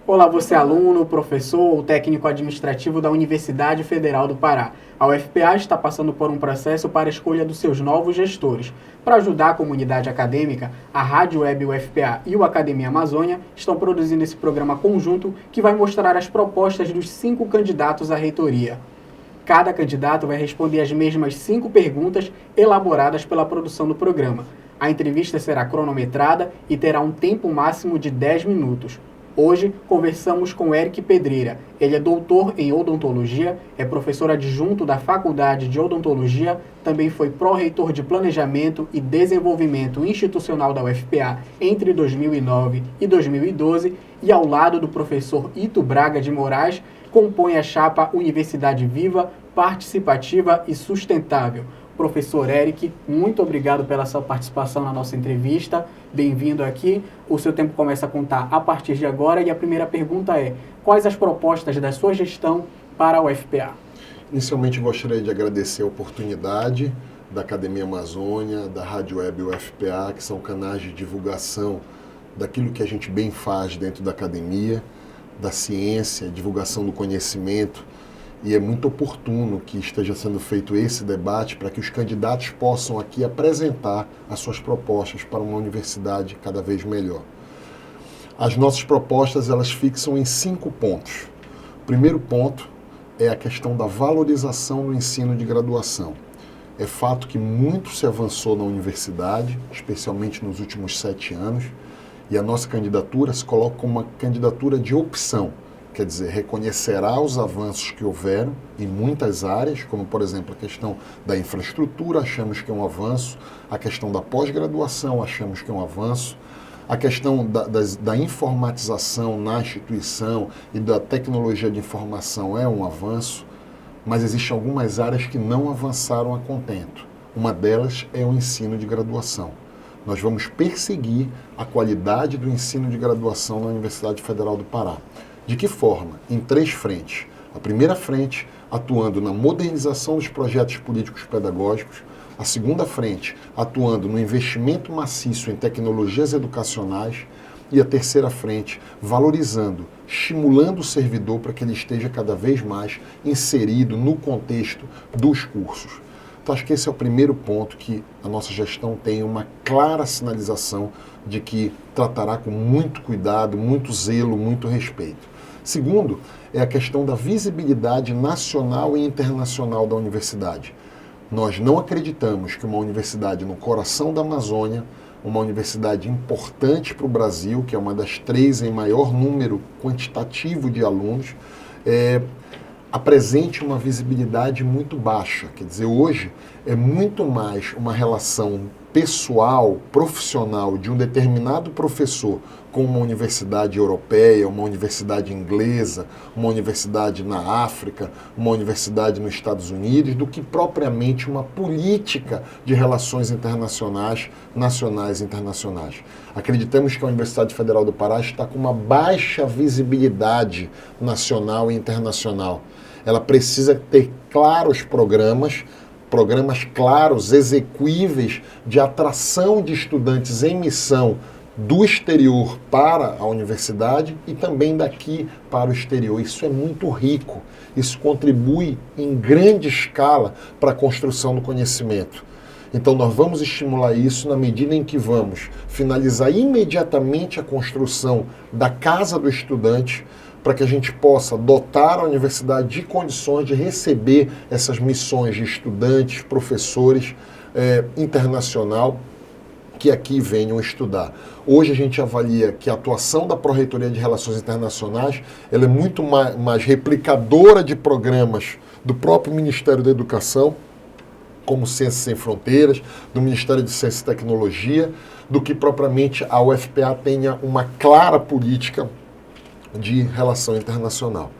Olá, você é aluno, professor ou técnico administrativo da Universidade Federal do Pará. A UFPA está passando por um processo para a escolha dos seus novos gestores. Para ajudar a comunidade acadêmica, a Rádio Web UFPA e o Academia Amazônia estão produzindo esse programa conjunto que vai mostrar as propostas dos 5 candidatos à reitoria. Cada candidato vai responder as mesmas 5 perguntas elaboradas pela produção do programa. A entrevista será cronometrada e terá um tempo máximo de 10 minutos. Hoje, conversamos com Eric Pedreira. Ele é doutor em odontologia, é professor adjunto da Faculdade de Odontologia, também foi pró-reitor de Planejamento e Desenvolvimento Institucional da UFPA entre 2009 e 2012 e, ao lado do professor Ito Braga de Moraes, compõe a chapa Universidade Viva, Participativa e Sustentável. Professor Eric, muito obrigado pela sua participação na nossa entrevista. Bem-vindo aqui. O seu tempo começa a contar a partir de agora e a primeira pergunta é: quais as propostas da sua gestão para a UFPA? Inicialmente, gostaria de agradecer a oportunidade da Academia Amazônia, da Rádio Web UFPA, que são canais de divulgação daquilo que a gente bem faz dentro da academia, da ciência, divulgação do conhecimento. E é muito oportuno que esteja sendo feito esse debate para que os candidatos possam aqui apresentar as suas propostas para uma universidade cada vez melhor. As nossas propostas, elas fixam em 5 pontos. O primeiro ponto é a questão da valorização do ensino de graduação. É fato que muito se avançou na universidade, especialmente nos últimos 7 anos, e a nossa candidatura se coloca como uma candidatura de opção. Quer dizer, reconhecerá os avanços que houveram em muitas áreas, como, por exemplo, a questão da infraestrutura, achamos que é um avanço, a questão da pós-graduação, achamos que é um avanço, a questão da informatização na instituição e da tecnologia de informação é um avanço, mas existem algumas áreas que não avançaram a contento. Uma delas é o ensino de graduação. Nós vamos perseguir a qualidade do ensino de graduação na Universidade Federal do Pará. De que forma? Em 3 frentes. A primeira frente, atuando na modernização dos projetos políticos pedagógicos. A segunda frente, atuando no investimento maciço em tecnologias educacionais. E a terceira frente, valorizando, estimulando o servidor para que ele esteja cada vez mais inserido no contexto dos cursos. Então, acho que esse é o primeiro ponto que a nossa gestão tem uma clara sinalização de que tratará com muito cuidado, muito zelo, muito respeito. Segundo, é a questão da visibilidade nacional e internacional da universidade. Nós não acreditamos que uma universidade no coração da Amazônia, uma universidade importante para o Brasil, que é uma das 3 em maior número quantitativo de alunos, apresente uma visibilidade muito baixa. Quer dizer, hoje é muito mais uma relação pessoal, profissional de um determinado professor com uma universidade europeia, uma universidade inglesa, uma universidade na África, uma universidade nos Estados Unidos, do que propriamente uma política de relações internacionais, nacionais e internacionais. Acreditamos que a Universidade Federal do Pará está com uma baixa visibilidade nacional e internacional. Ela precisa ter claros programas claros, execuíveis, de atração de estudantes em missão do exterior para a universidade e também daqui para o exterior. Isso é muito rico, isso contribui em grande escala para a construção do conhecimento. Então nós vamos estimular isso na medida em que vamos finalizar imediatamente a construção da Casa do Estudante, para que a gente possa dotar a universidade de condições de receber essas missões de estudantes, professores internacional que aqui venham estudar. Hoje a gente avalia que a atuação da Pró-Reitoria de Relações Internacionais ela é muito mais replicadora de programas do próprio Ministério da Educação, como Ciências Sem Fronteiras, do Ministério de Ciência e Tecnologia, do que propriamente a UFPA tenha uma clara política de relação internacional.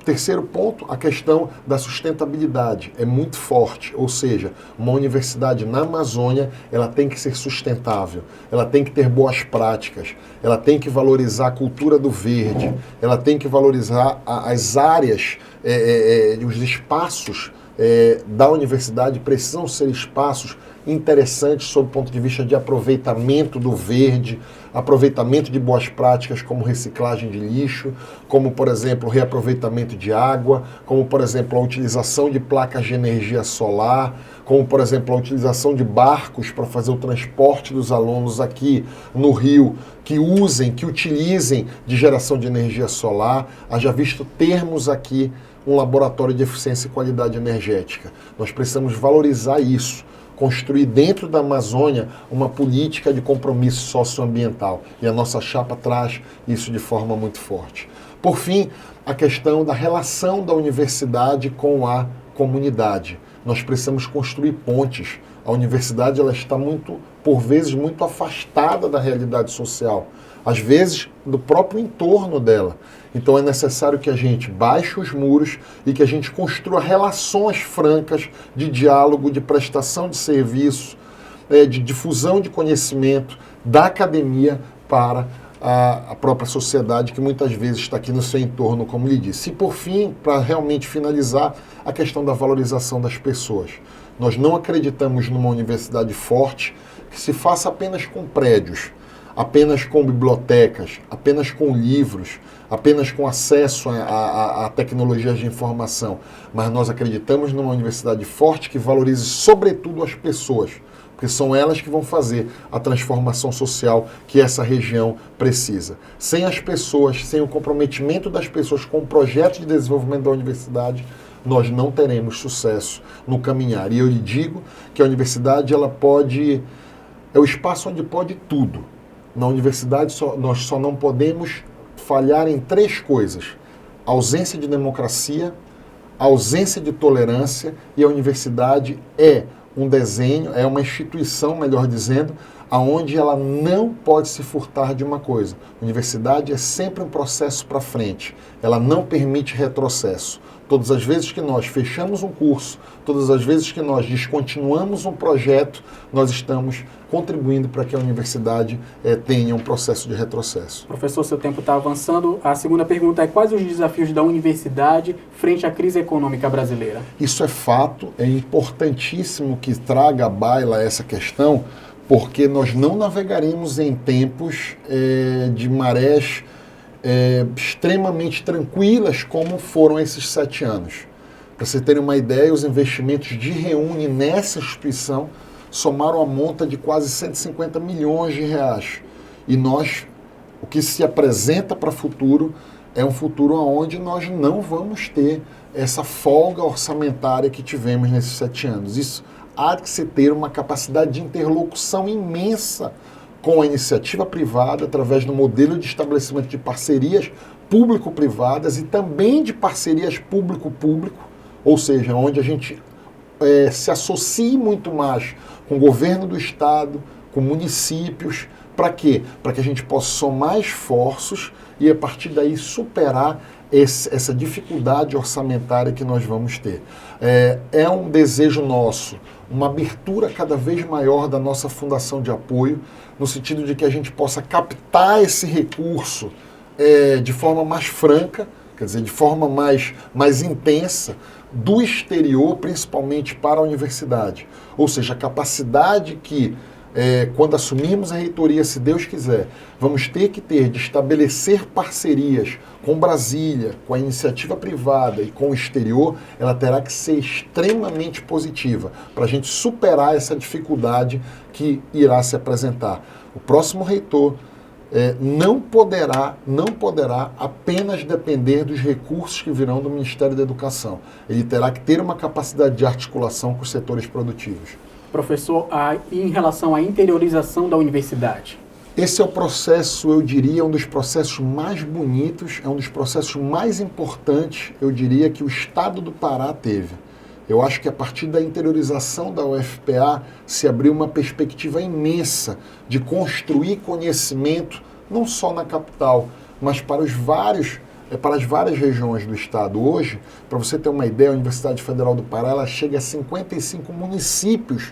Terceiro ponto, a questão da sustentabilidade é muito forte, ou seja, uma universidade na Amazônia, ela tem que ser sustentável, ela tem que ter boas práticas, ela tem que valorizar a cultura do verde, ela tem que valorizar as áreas, os espaços da universidade precisam ser espaços interessantes sob o ponto de vista de aproveitamento do verde, aproveitamento de boas práticas como reciclagem de lixo, como, por exemplo, reaproveitamento de água, como, por exemplo, a utilização de placas de energia solar, como, por exemplo, a utilização de barcos para fazer o transporte dos alunos aqui no Rio, que utilizem de geração de energia solar. Haja visto termos aqui um laboratório de eficiência e qualidade energética. Nós precisamos valorizar isso, construir dentro da Amazônia uma política de compromisso socioambiental. E a nossa chapa traz isso de forma muito forte. Por fim, a questão da relação da universidade com a comunidade. Nós precisamos construir pontes. A universidade ela está por vezes, muito afastada da realidade social, às vezes do próprio entorno dela. Então é necessário que a gente baixe os muros e que a gente construa relações francas de diálogo, de prestação de serviço, de difusão de conhecimento da academia para a própria sociedade, que muitas vezes está aqui no seu entorno, como lhe disse. E por fim, para realmente finalizar, a questão da valorização das pessoas. Nós não acreditamos numa universidade forte que se faça apenas com prédios, apenas com bibliotecas, apenas com livros, apenas com acesso a tecnologias de informação. Mas nós acreditamos numa universidade forte que valorize sobretudo as pessoas, porque são elas que vão fazer a transformação social que essa região precisa. Sem as pessoas, sem o comprometimento das pessoas com o projeto de desenvolvimento da universidade, nós não teremos sucesso no caminhar. E eu lhe digo que a universidade é o espaço onde pode tudo. Na universidade nós só não podemos falhar em 3 coisas: a ausência de democracia, a ausência de tolerância, e a universidade é um desenho, é uma instituição, melhor dizendo, aonde ela não pode se furtar de uma coisa. A universidade é sempre um processo para frente, ela não permite retrocesso. Todas as vezes que nós fechamos um curso, todas as vezes que nós descontinuamos um projeto, nós estamos contribuindo para que a universidade tenha um processo de retrocesso. Professor, seu tempo está avançando. A segunda pergunta é: quais os desafios da universidade frente à crise econômica brasileira? Isso é fato, é importantíssimo que traga à baila essa questão, porque nós não navegaremos em tempos de marés extremamente tranquilas como foram esses 7 anos. Para você terem uma ideia, os investimentos de Reúne nessa instituição somaram a monta de quase 150 milhões de reais. E o que se apresenta para o futuro é um futuro onde nós não vamos ter essa folga orçamentária que tivemos nesses 7 anos. Isso há de se ter uma capacidade de interlocução imensa com a iniciativa privada, através do modelo de estabelecimento de parcerias público-privadas e também de parcerias público-público, ou seja, onde a gente se associe muito mais com o governo do Estado, com municípios. Para quê? Para que a gente possa somar esforços e, a partir daí, superar essa dificuldade orçamentária que nós vamos ter. É um desejo nosso, uma abertura cada vez maior da nossa fundação de apoio, no sentido de que a gente possa captar esse recurso de forma mais franca, quer dizer, de forma mais intensa, do exterior, principalmente para a universidade. Ou seja, a capacidade que, quando assumirmos a reitoria, se Deus quiser, vamos ter de estabelecer parcerias com Brasília, com a iniciativa privada e com o exterior, ela terá que ser extremamente positiva para a gente superar essa dificuldade que irá se apresentar. O próximo reitor não poderá apenas depender dos recursos que virão do Ministério da Educação. Ele terá que ter uma capacidade de articulação com os setores produtivos. Professor, em relação à interiorização da universidade? Esse é o processo, eu diria, um dos processos mais bonitos, é um dos processos mais importantes, eu diria, que o Estado do Pará teve. Eu acho que a partir da interiorização da UFPA se abriu uma perspectiva imensa de construir conhecimento, não só na capital, mas para as várias regiões do Estado. Hoje, para você ter uma ideia, a Universidade Federal do Pará ela chega a 55 municípios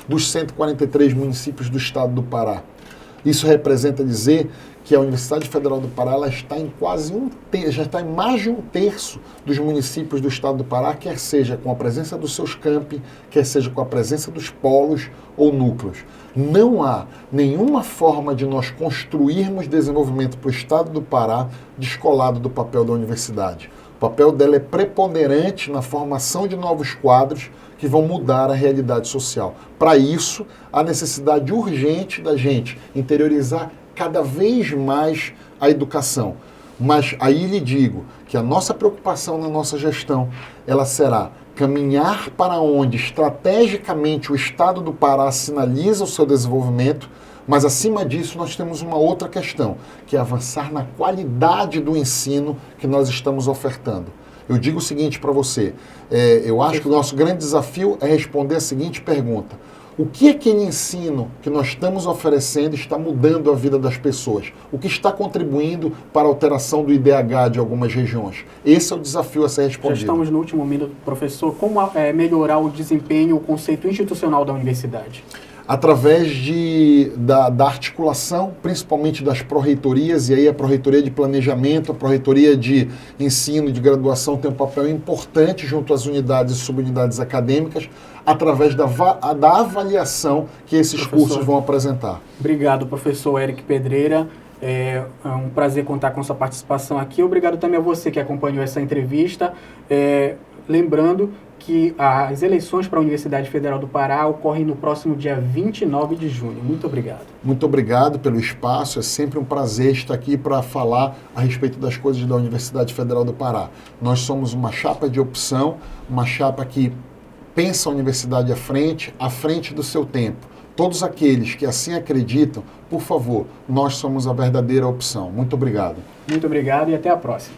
dos 143 municípios do Estado do Pará. Isso representa dizer que a Universidade Federal do Pará ela está em já está em mais de um terço dos municípios do estado do Pará, quer seja com a presença dos seus campi, quer seja com a presença dos polos ou núcleos. Não há nenhuma forma de nós construirmos desenvolvimento para o estado do Pará descolado do papel da universidade. O papel dela é preponderante na formação de novos quadros que vão mudar a realidade social. Para isso, há necessidade urgente da gente interiorizar cada vez mais a educação. Mas aí lhe digo que a nossa preocupação na nossa gestão, ela será caminhar para onde estrategicamente o estado do Pará sinaliza o seu desenvolvimento, mas acima disso nós temos uma outra questão, que é avançar na qualidade do ensino que nós estamos ofertando. Eu digo o seguinte para você, eu acho que o nosso grande desafio é responder a seguinte pergunta: o que aquele ensino que nós estamos oferecendo está mudando a vida das pessoas? O que está contribuindo para a alteração do IDH de algumas regiões? Esse é o desafio a ser respondido. Já estamos no último minuto, professor. Como melhorar o desempenho, o conceito institucional da universidade? Através da articulação, principalmente das pró-reitorias, e aí a pró-reitoria de planejamento, a pró-reitoria de ensino e de graduação tem um papel importante junto às unidades e subunidades acadêmicas, através da avaliação que esses cursos vão apresentar. Obrigado, professor Eric Pedreira. É um prazer contar com sua participação aqui. Obrigado também a você que acompanhou essa entrevista. Lembrando que as eleições para a Universidade Federal do Pará ocorrem no próximo dia 29 de junho. Muito obrigado. Muito obrigado pelo espaço. É sempre um prazer estar aqui para falar a respeito das coisas da Universidade Federal do Pará. Nós somos uma chapa de opção, uma chapa que pensa a universidade à frente do seu tempo. Todos aqueles que assim acreditam, por favor, nós somos a verdadeira opção. Muito obrigado. Muito obrigado e até a próxima.